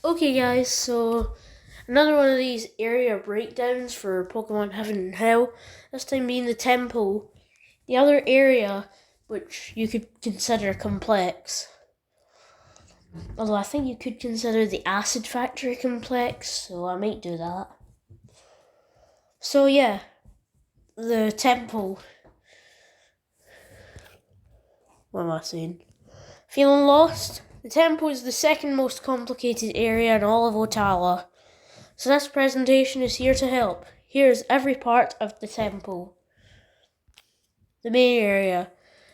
Okay, guys, so another one of these area breakdowns for Pokemon Heaven and Hell, this time being the temple. The other area, which you could consider complex, although I think you could consider the Acid Factory complex, so I might do that. So, yeah, the temple. What am I saying? Feeling lost? The temple is the second most complicated area in all of Otala. So this presentation is here to help. Here is every part of the temple. The main area.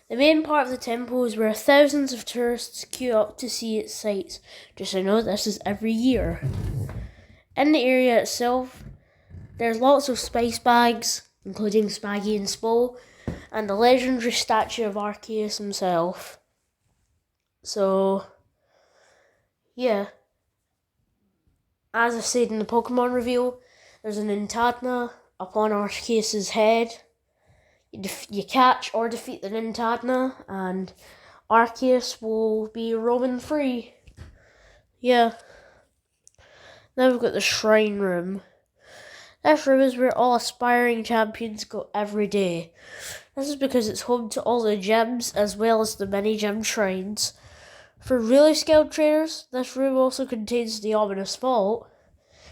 The main part of the temple is where thousands of tourists queue up to see its sights. Just so you know, this is every year. In the area itself, there's lots of spice bags, including Spaggy and Spo, and the legendary statue of Arceus himself. So, yeah. As I said in the Pokemon reveal, there's an Nintadna upon Arceus' head. You catch or defeat the Nintadna, and Arceus will be roaming free. Yeah. Now we've got the Shrine Room. This room is where all aspiring champions go every day. This is because it's home to all the gyms as well as the mini gym shrines. For really skilled trainers, this room also contains the Ominous Vault,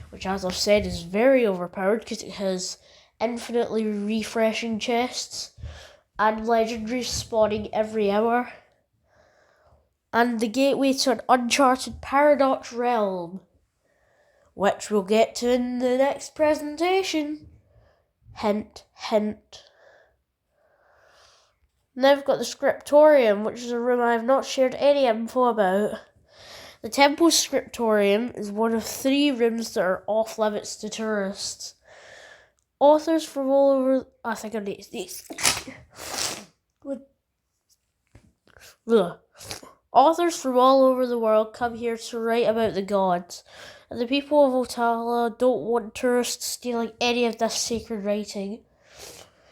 which, as I've said, is very overpowered because it has infinitely refreshing chests and legendaries spawning every hour. And the gateway to an uncharted Paradox realm, which we'll get to in the next presentation. Hint, hint. Now we've got the Scriptorium, which is a room I have not shared any info about. The Temple's Scriptorium is one of 3 rooms that are off limits to tourists. Authors from all over... I think I need these. Authors from all over the world come here to write about the gods, and the people of Otala don't want tourists stealing any of this sacred writing.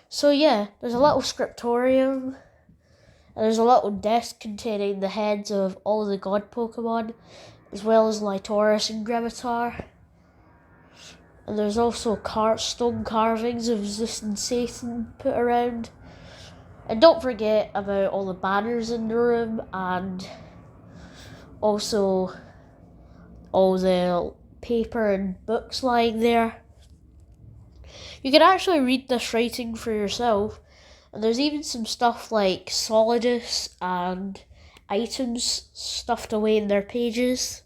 So yeah, there's a little scriptorium, and there's a little desk containing the heads of all the god Pokemon, as well as Lytaurus and Grimmar. And there's also stone carvings of Zeus and Satan put around. And don't forget about all the banners in the room, and also all the paper and books lying there. You can actually read this writing for yourself, and there's even some stuff like Solidus and items stuffed away in their pages.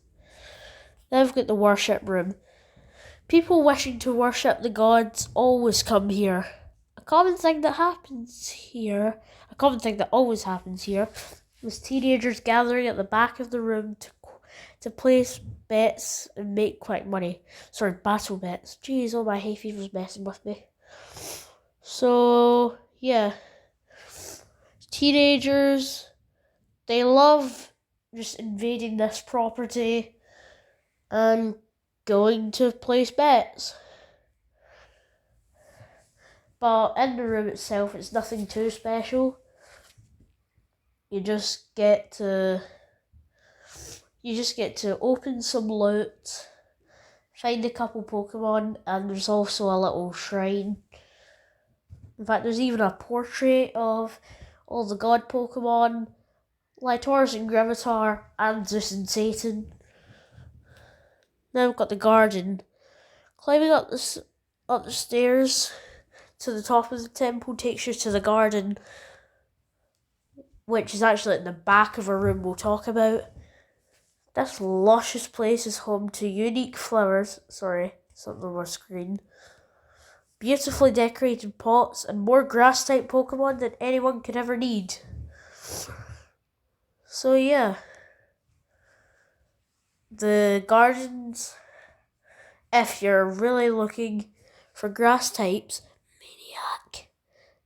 Then we've got the worship room. People wishing to worship the gods always come here. A common thing that always happens here, was teenagers gathering at the back of the room to place bets and make quick money. Sorry, battle bets. Jeez, all my hay fever's messing with me. So, yeah. Teenagers, they love just invading this property and going to place bets. But in the room itself, it's nothing too special. You just get to open some loot, find a couple Pokemon, and there's also a little shrine. In fact, there's even a portrait of all the god Pokemon, Lytaurus and Grimmar, and Zeus and Satan. Now we've got the garden. Climbing up the stairs to the top of the temple takes you to the garden, which is actually at the back of a room we'll talk about. This luscious place is home to unique flowers. Sorry, something on my screen. Beautifully decorated pots and more grass-type Pokemon than anyone could ever need. So yeah. The gardens, if you're really looking for grass types, maniac,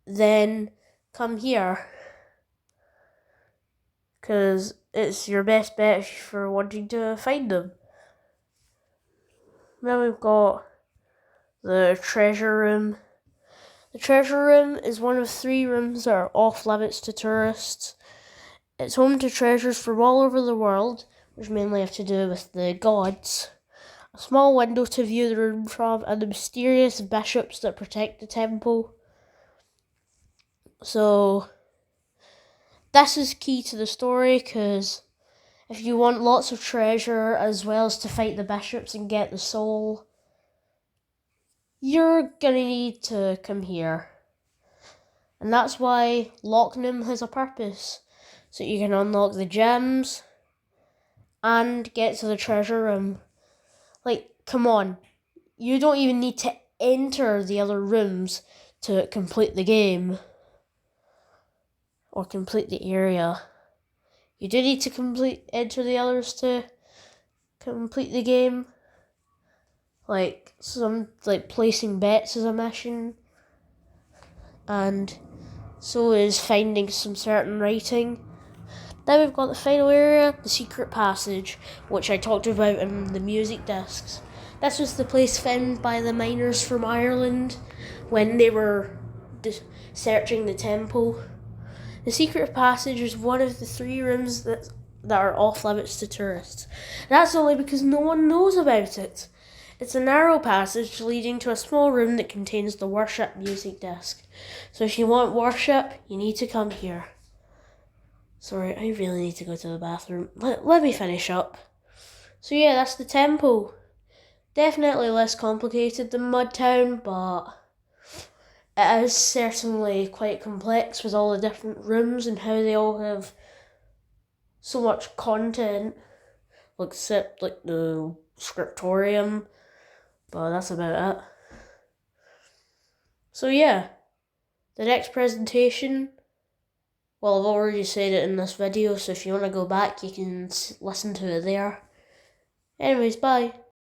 then come here, because it's your best bet for wanting to find them. Now we've got the treasure room. The treasure room is one of 3 rooms that are off limits to tourists. It's home to treasures from all over the world, which mainly have to do with the gods, a small window to view the room from, and the mysterious bishops that protect the temple. So this is key to the story, because if you want lots of treasure as well as to fight the bishops and get the soul, you're gonna need to come here. And that's why Locknum has a purpose, so you can unlock the gems and get to the treasure room. Like, come on, you don't even need to enter the other rooms to complete the game or complete the area. You do need to enter the others to complete the game. Like placing bets is a mission, and so is finding some certain writing. Then we've got the final area, the secret passage, which I talked about in the music discs. This was the place found by the miners from Ireland when they were searching the temple. The secret passage is one of the 3 rooms that are off limits to tourists. That's only because no one knows about it. It's a narrow passage leading to a small room that contains the worship music disc. So if you want worship, you need to come here. Sorry, I really need to go to the bathroom. Let me finish up. So yeah, that's the temple. Definitely less complicated than Mudtown, but it is certainly quite complex with all the different rooms and how they all have so much content, except like the scriptorium, but that's about it. So yeah, the next presentation, well, I've already said it in this video, so if you want to go back, you can listen to it there. Anyways, bye.